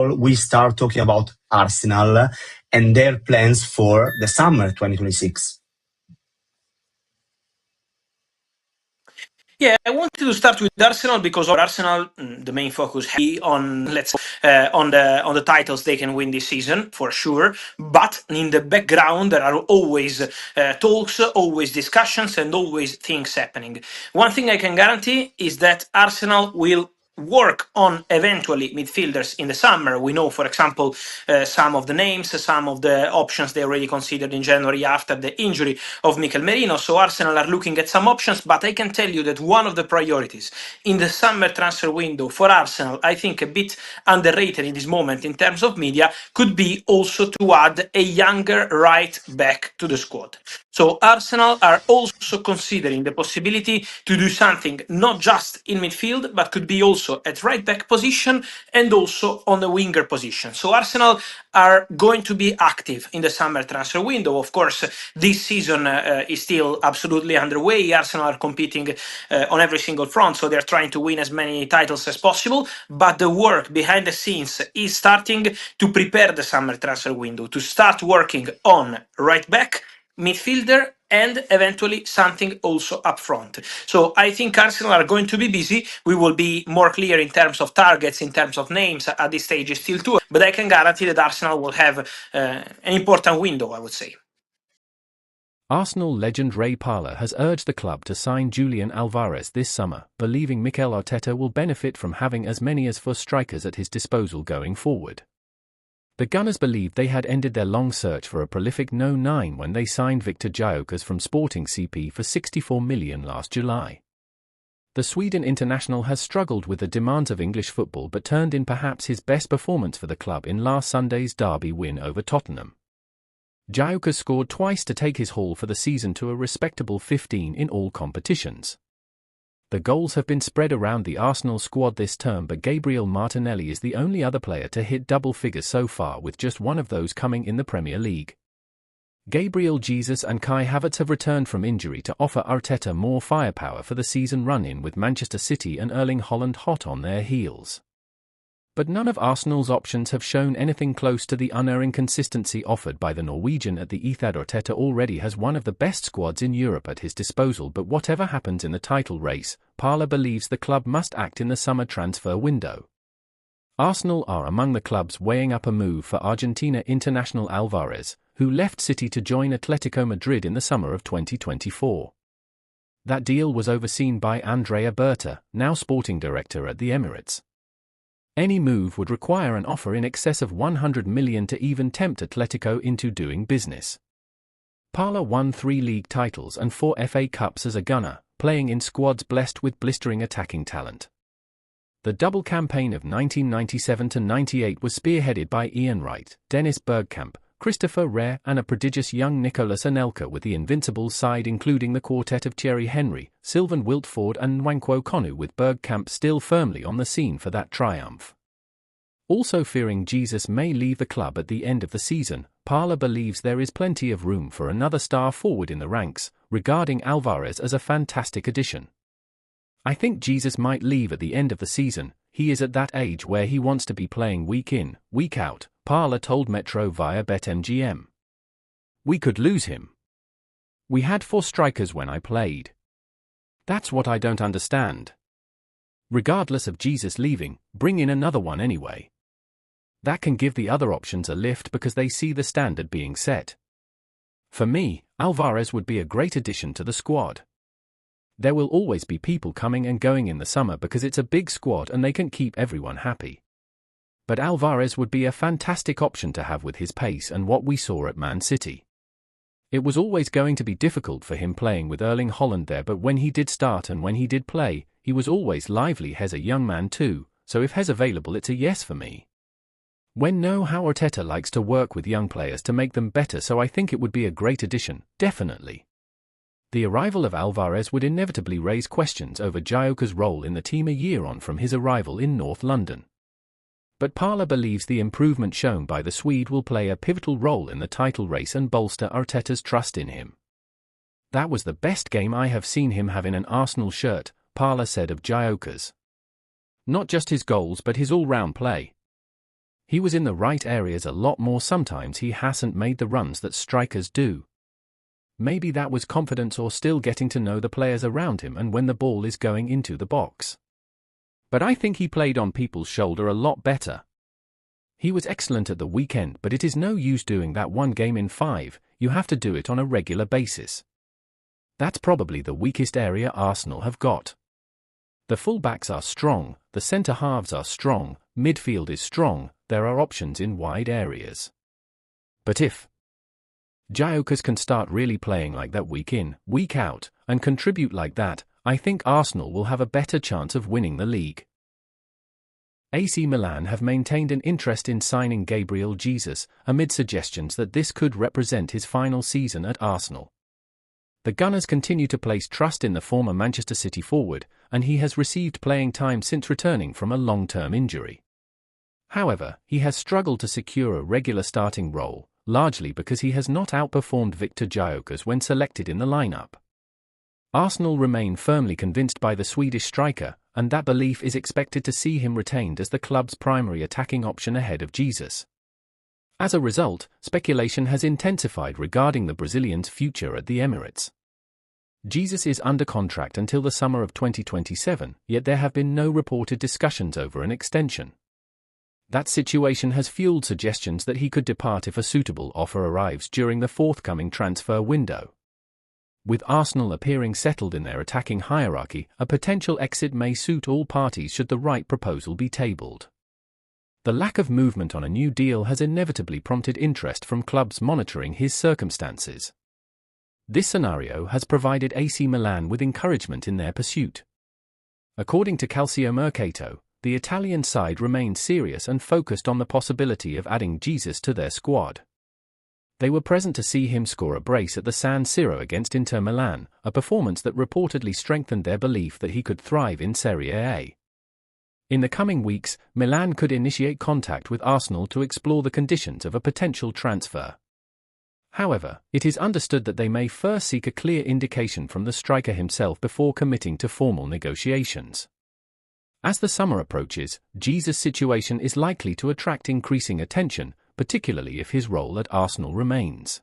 we start talking about Arsenal and their plans for the summer 2026. Yeah, I wanted to start with Arsenal because Arsenal, the main focus heavy on on the titles they can win this season for sure. But in the background, there are always talks, always discussions, and always things happening. One thing I can guarantee is that Arsenal will work on eventually midfielders in the summer. We know, for example, some of the names, some of the options they already considered in January after the injury of Mikel Merino. So Arsenal are looking at some options, but I can tell you that one of the priorities in the summer transfer window for Arsenal, I think a bit underrated in this moment in terms of media, could be also to add a younger right back to the squad. So Arsenal are also considering the possibility to do something not just in midfield, but could be also at right back position and also on the winger position. So Arsenal are going to be active in the summer transfer window. Of course, this season is still absolutely underway. Arsenal are competing on every single front, so they're trying to win as many titles as possible. But the work behind the scenes is starting to prepare the summer transfer window, to start working on right back, midfielder, and eventually something also up front. So I think Arsenal are going to be busy. We will be more clear in terms of targets, in terms of names. At this stage, it's still too early, but I can guarantee that Arsenal will have an important window, I would say. Arsenal legend Ray Parlour has urged the club to sign Julian Álvarez this summer, believing Mikel Arteta will benefit from having as many as 4 strikers at his disposal going forward. The Gunners believed they had ended their long search for a prolific No. 9 when they signed Victor Gyökeres from Sporting CP for €64 million last July. The Sweden international has struggled with the demands of English football but turned in perhaps his best performance for the club in last Sunday's derby win over Tottenham. Gyökeres scored twice to take his haul for the season to a respectable 15 in all competitions. The goals have been spread around the Arsenal squad this term, but Gabriel Martinelli is the only other player to hit double figures so far, with just one of those coming in the Premier League. Gabriel Jesus and Kai Havertz have returned from injury to offer Arteta more firepower for the season run-in, with Manchester City and Erling Haaland hot on their heels. But none of Arsenal's options have shown anything close to the unerring consistency offered by the Norwegian at the Etihad. Arteta already has one of the best squads in Europe at his disposal, but whatever happens in the title race, Parlour believes the club must act in the summer transfer window. Arsenal are among the clubs weighing up a move for Argentina international Álvarez, who left City to join Atletico Madrid in the summer of 2024. That deal was overseen by Andrea Berta, now sporting director at the Emirates. Any move would require an offer in excess of $100 million to even tempt Atletico into doing business. Parlour won 3 league titles and 4 FA Cups as a Gunner, playing in squads blessed with blistering attacking talent. The double campaign of 1997-98 was spearheaded by Ian Wright, Dennis Bergkamp, Christopher Rare and a prodigious young Nicolas Anelka, with the Invincibles side including the quartet of Thierry Henry, Sylvain Wiltford and Nwankwo Kanu, with Bergkamp still firmly on the scene for that triumph. Also fearing Jesus may leave the club at the end of the season, Parlour believes there is plenty of room for another star forward in the ranks, regarding Álvarez as a fantastic addition. I think Jesus might leave at the end of the season. He is at that age where he wants to be playing week in, week out, Parlour told Metro via BetMGM. We could lose him. We had 4 strikers when I played. That's what I don't understand. Regardless of Jesus leaving, bring in another one anyway. That can give the other options a lift because they see the standard being set. For me, Álvarez would be a great addition to the squad. There will always be people coming and going in the summer because it's a big squad and they can keep everyone happy. But Álvarez would be a fantastic option to have with his pace and what we saw at Man City. It was always going to be difficult for him playing with Erling Haaland there, but when he did start and when he did play, he was always lively. Hez a young man too, so if Hez available, it's a yes for me. When know how Arteta likes to work with young players to make them better, so I think it would be a great addition, definitely. The arrival of Álvarez would inevitably raise questions over Gyökeres' role in the team a year on from his arrival in North London. But Parlour believes the improvement shown by the Swede will play a pivotal role in the title race and bolster Arteta's trust in him. That was the best game I have seen him have in an Arsenal shirt, Parlour said of Gyökeres. Not just his goals but his all-round play. He was in the right areas a lot more. Sometimes he hasn't made the runs that strikers do. Maybe that was confidence or still getting to know the players around him and when the ball is going into the box. But I think he played on people's shoulder a lot better. He was excellent at the weekend, but it is no use doing that one game in 5, you have to do it on a regular basis. That's probably the weakest area Arsenal have got. The fullbacks are strong, the centre-halves are strong, midfield is strong, there are options in wide areas. But if Gyökeres can start really playing like that week in, week out, and contribute like that, I think Arsenal will have a better chance of winning the league. AC Milan have maintained an interest in signing Gabriel Jesus, amid suggestions that this could represent his final season at Arsenal. The Gunners continue to place trust in the former Manchester City forward, and he has received playing time since returning from a long-term injury. However, he has struggled to secure a regular starting role, largely because he has not outperformed Viktor Gyökeres when selected in the lineup. Arsenal remain firmly convinced by the Swedish striker, and that belief is expected to see him retained as the club's primary attacking option ahead of Jesus. As a result, speculation has intensified regarding the Brazilian's future at the Emirates. Jesus is under contract until the summer of 2027, yet there have been no reported discussions over an extension. That situation has fueled suggestions that he could depart if a suitable offer arrives during the forthcoming transfer window. With Arsenal appearing settled in their attacking hierarchy, a potential exit may suit all parties should the right proposal be tabled. The lack of movement on a new deal has inevitably prompted interest from clubs monitoring his circumstances. This scenario has provided AC Milan with encouragement in their pursuit. According to Calciomercato, the Italian side remained serious and focused on the possibility of adding Jesus to their squad. They were present to see him score a brace at the San Siro against Inter Milan, a performance that reportedly strengthened their belief that he could thrive in Serie A. In the coming weeks, Milan could initiate contact with Arsenal to explore the conditions of a potential transfer. However, it is understood that they may first seek a clear indication from the striker himself before committing to formal negotiations. As the summer approaches, Jesus' situation is likely to attract increasing attention, particularly if his role at Arsenal remains.